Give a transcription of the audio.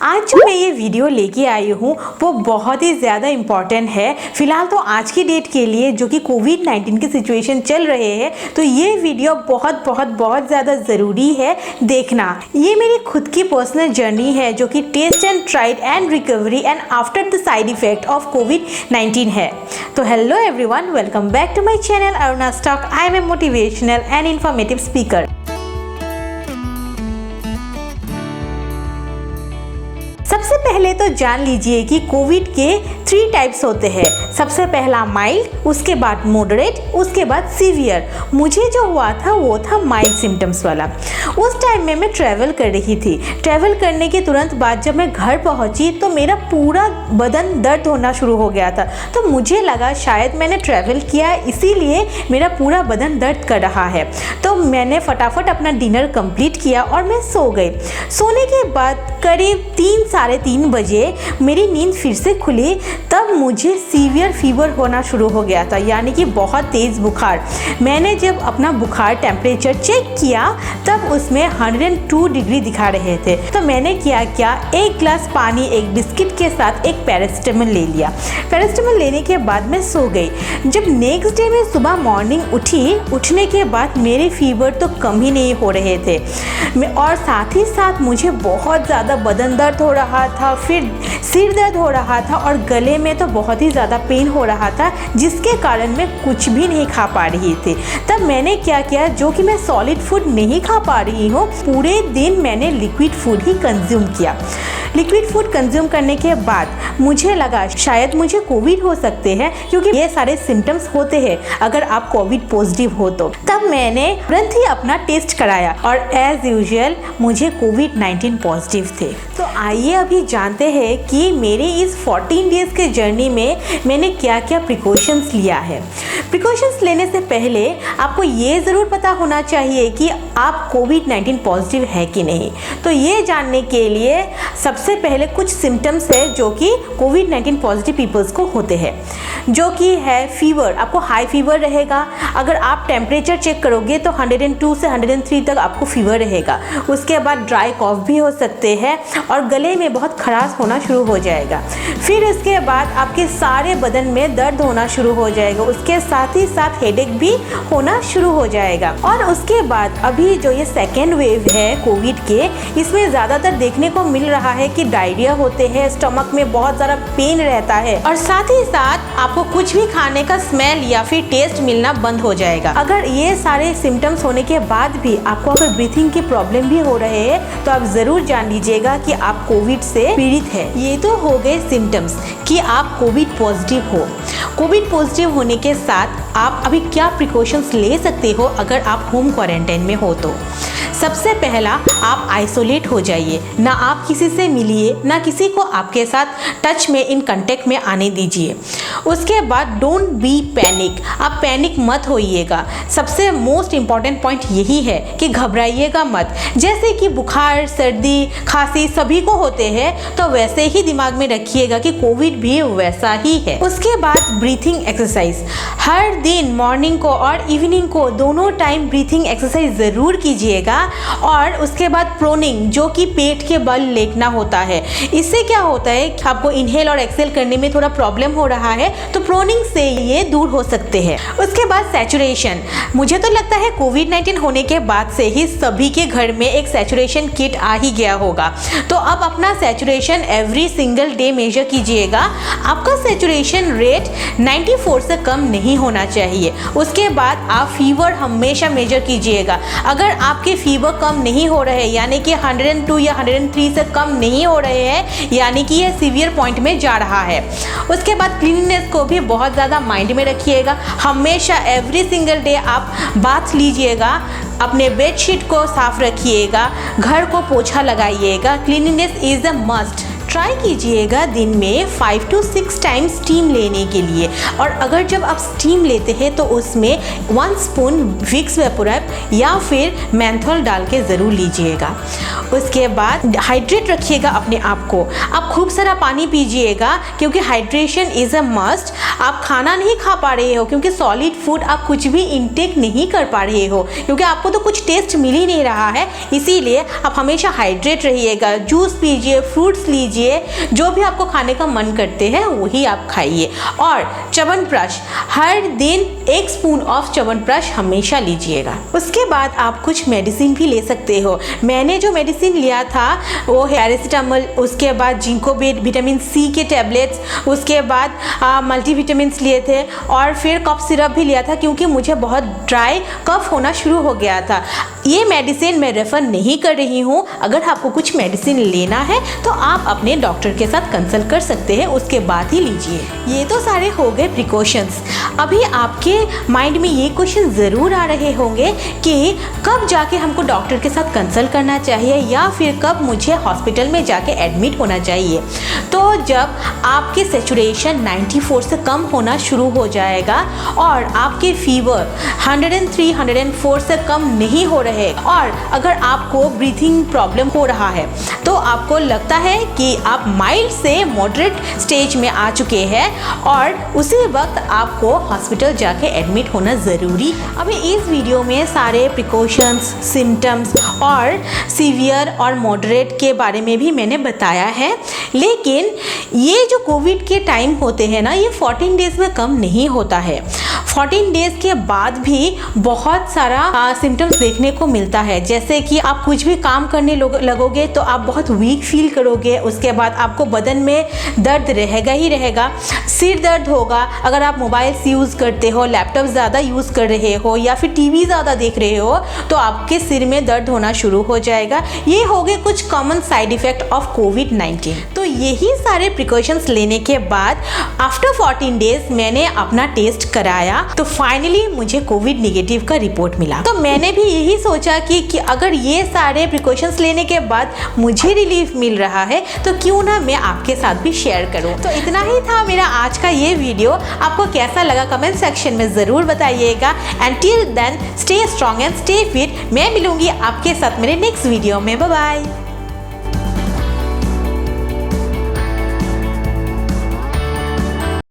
आज जो मैं ये वीडियो लेके आई हूँ वो बहुत ही ज़्यादा इम्पॉर्टेंट है। फिलहाल तो आज की डेट के लिए जो कि कोविड-19 की सिचुएशन चल रहे हैं, तो ये वीडियो बहुत ज़्यादा ज़रूरी है देखना। ये मेरी खुद की पर्सनल जर्नी है जो कि test and tried and recovery and after the side effect of कोविड-19 है। तो hello everyone, welcome back to my channel Aruna stock. I am a motivational and informative speaker. सबसे पहले तो जान लीजिए कि कोविड के 3 टाइप्स होते हैं। सबसे पहला माइल्ड, उसके बाद मॉडरेट, उसके बाद सीवियर। मुझे जो हुआ था वो था माइल्ड सिम्टम्स वाला। उस टाइम में मैं ट्रैवल कर रही थी। ट्रैवल करने के तुरंत बाद जब मैं घर पहुंची तो मेरा पूरा बदन दर्द होना शुरू हो गया था। तो मुझे लगा शायद मैंने ट्रैवल किया इसीलिए मेरा पूरा बदन दर्द कर रहा है। तो मैंने फटाफट अपना डिनर कंप्लीट किया और मैं सो गई। सोने के बाद करीब 3-3:30 बजे मेरी नींद फिर से खुली। तब मुझे सीवियर फीवर होना शुरू हो गया था, यानी कि बहुत तेज़ बुखार। मैंने जब अपना बुखार टेम्परेचर चेक किया तब उसमें 102 डिग्री दिखा रहे थे। तो मैंने क्या एक गिलास पानी, एक बिस्किट के साथ एक पैरासिटामोल ले लिया। पैरासिटामोल लेने के बाद मैं सो गई। जब नेक्स्ट डे में सुबह मॉर्निंग उठने के बाद मेरे फीवर तो कम ही नहीं हो रहे थे और साथ ही साथ मुझे बहुत ज़्यादा बदन दर्द हो रहा था, फिर सिर दर्द हो रहा था और गले में तो बहुत ही ज़्यादा पेन हो रहा था, जिसके कारण मैं कुछ भी नहीं खा पा रही थी। तब मैंने क्या किया, जो कि मैं सॉलिड फूड नहीं खा पा रही हूँ, पूरे दिन मैंने लिक्विड फूड ही कंज्यूम किया। लिक्विड फूड कंज्यूम करने के बाद मुझे लगा शायद मुझे कोविड हो सकते हैं, क्योंकि ये सारे सिम्टम्स होते हैं अगर आप कोविड पॉजिटिव हो तो। तब मैंने तुरंत ही अपना टेस्ट कराया और एज यूजुअल मुझे कोविड-19 पॉजिटिव थे। तो आइए अभी जानते हैं कि मेरे इस 14 डेज़ के जर्नी में मैंने क्या क्या प्रिकॉशंस लिया है। प्रिकॉशंस लेने से पहले आपको ये ज़रूर पता होना चाहिए कि आप कोविड-19 पॉजिटिव है कि नहीं। तो ये जानने के लिए सबसे पहले कुछ सिम्टम्स है जो कि कोविड-19 पॉजिटिव पीपल्स को होते हैं, जो कि है फीवर। आपको हाई फीवर रहेगा। अगर आप टेम्परेचर चेक करोगे तो 102 से 103 तक आपको फीवर रहेगा। उसके बाद ड्राई कॉफ भी हो सकते हैं और गले में बहुत खराश होना शुरू हो जाएगा। फिर इसके बाद आपके सारे बदन में दर्द होना शुरू हो जाएगा। उसके साथ ही साथ हेडेक भी होना शुरू हो जाएगा। और उसके बाद अभी जो ये सेकेंड वेव है कोविड के, इसमें ज़्यादातर देखने को मिल रहा है कि डायरिया होते हैं, स्टमक में बहुत ज़्यादा पेन रहता है और साथ ही साथ आपको कुछ भी खाने का स्मेल या फिर टेस्ट मिलना बंद हो जाएगा। अगर ये सारे सिम्टम्स होने के बाद भी आपको अगर ब्रीथिंग की प्रॉब्लम भी हो रहे हैं तो आप ज़रूर जान लीजिएगा कि आप कोविड से पीड़ित है। ये तो हो गए सिम्टम्स कि आप कोविड पॉजिटिव हो। कोविड पॉजिटिव होने के साथ आप अभी क्या प्रिकॉशंस ले सकते हो अगर आप होम क्वारंटाइन में हो तो। सबसे पहला, आप आइसोलेट हो जाइए। ना आप किसी से मिलिए, ना किसी को आपके साथ टच में, इन कांटेक्ट में आने दीजिए। उसके बाद डोंट बी पैनिक। आप पैनिक मत होइएगा। सबसे मोस्ट इम्पॉर्टेंट पॉइंट यही है कि घबराइएगा मत। जैसे कि बुखार, सर्दी, खांसी सभी को होते हैं, तो वैसे ही दिमाग में रखिएगा कि कोविड भी वैसा ही है। उसके बाद ब्रीथिंग एक्सरसाइज हर दिन मॉर्निंग को और इवनिंग को दोनों टाइम ब्रीथिंग एक्सरसाइज ज़रूर कीजिएगा। और उसके बाद प्रोनिंग, जो कि पेट के बल लेटना होता है। इससे क्या होता है कि आपको इनहेल और एक्सेल करने में थोड़ा प्रॉब्लम हो रहा है, तो प्रोनिंग से ये दूर हो सकते हैं। उसके बाद सैचुरेशन। मुझे तो लगता है कोविड-19 होने के बाद से ही सभी के घर में एक सैचुरेशन किट आ ही गया होगा। तो अब अपना saturation every single day measure कीजिएगा। आपका सैचुरेशन रेट 94 से कम नहीं होना चाहिए। उसके बाद आप फीवर हमेशा मेजर कीजिएगा। अगर आपके फीवर कम नहीं हो रहे, यानी कि 102 या 103 से कम नहीं हो रहे हैं, यानी कि ये सीवियर पॉइंट में जा रहा है। उसके बाद क्लीनिनेस को भी बहुत ज़्यादा माइंड में रखिएगा। हमेशा एवरी सिंगल डे आप बाथ लीजिएगा, अपने बेडशीट को साफ रखिएगा, घर को पोछा लगाइएगा। Cleanliness is a must try कीजिएगा दिन में 5 to 6 टाइम्स स्टीम लेने के लिए। और अगर जब आप स्टीम लेते हैं तो उसमें 1 स्पून विक्स वेपोरैप या फिर मेंथोल डाल के ज़रूर लीजिएगा। उसके बाद हाइड्रेट रखिएगा अपने आप को। आप खूब सारा पानी पीजिएगा क्योंकि हाइड्रेशन इज़ अ मस्ट। आप खाना नहीं खा पा रहे हो क्योंकि सॉलिड फूड आप कुछ भी इंटेक नहीं कर पा रहे हो क्योंकि आपको तो कुछ टेस्ट मिल ही नहीं रहा है, इसीलिए आप हमेशा हाइड्रेट रहिएगा। जूस पीजिए, फ्रूट्स लीजिए, जो भी आपको खाने का मन करते हैं वही आप खाइए। और च्यवनप्राश, हर दिन 1 स्पून ऑफ च्यवनप्राश हमेशा लीजिएगा। उसके बाद आप कुछ मेडिसिन भी ले सकते हो। मैंने जो मेडिसिन लिया था वो पैरासीटामोल, उसके बाद जिंको विटामिन सी के टैबलेट्स, उसके बाद मल्टीविटामिन्स लिए थे और फिर कफ सिरप भी लिया था क्योंकि मुझे बहुत ड्राई कफ होना शुरू हो गया था। ये मेडिसिन मैं रेफ़र नहीं कर रही हूँ। अगर आपको कुछ मेडिसिन लेना है तो आप अपने डॉक्टर के साथ कंसल्ट कर सकते हैं, उसके बाद ही लीजिए। ये तो सारे हो गए प्रिकॉशंस। अभी आपके माइंड में ये क्वेश्चन ज़रूर आ रहे होंगे कि कब जाके हमको डॉक्टर के साथ कंसल्ट करना चाहिए या फिर कब मुझे हॉस्पिटल में जाके एडमिट होना चाहिए। तो जब आपके सेचुरेशन 94 से कम होना शुरू हो जाएगा और आपके फीवर 103, 104 से कम नहीं हो रहे और अगर आपको ब्रीथिंग प्रॉब्लम हो रहा है तो आपको लगता है कि आप माइल्ड से मॉडरेट स्टेज में आ चुके हैं और उसी वक्त आपको हॉस्पिटल जाके एडमिट होना ज़रूरी। अभी इस वीडियो में सारे प्रिकॉशंस, सिम्टम्स और सीवियर और मॉडरेट के बारे में भी मैंने बताया है, लेकिन ये जो कोविड के टाइम होते हैं ना, ये 14 डेज़ में कम नहीं होता है। 14 डेज़ के बाद भी बहुत सारा सिम्टम्स देखने को मिलता है, जैसे कि आप कुछ भी काम करने लगोगे तो आप बहुत वीक फील करोगे। उसके बाद आपको बदन में दर्द रहेगा ही रहेगा, सिर दर्द होगा। अगर आप मोबाइल यूज़ करते हो, लैपटॉप ज़्यादा यूज़ कर रहे हो या फिर टीवी ज़्यादा देख रहे हो तो आपके सिर में दर्द होना शुरू हो जाएगा। ये हो गए कुछ कॉमन साइड इफ़ेक्ट ऑफ कोविड-19। तो यही सारे प्रिकॉशंस लेने के बाद आफ्टर 14 डेज़ मैंने अपना टेस्ट कराया तो फाइनली मुझे कोविड नेगेटिव का रिपोर्ट मिला। तो मैंने भी यही सोचा कि अगर ये सारे प्रिकॉशंस लेने के बाद मुझे रिलीफ मिल रहा है तो क्यों ना मैं आपके साथ भी शेयर करूं। तो इतना ही था मेरा आज का ये वीडियो। आपको कैसा लगा कमेंट सेक्शन में ज़रूर बताइएगा। And till then stay strong and stay fit. मैं मिलूंगी आपके साथ मेरे नेक्स्ट वीडियो में। Bye bye.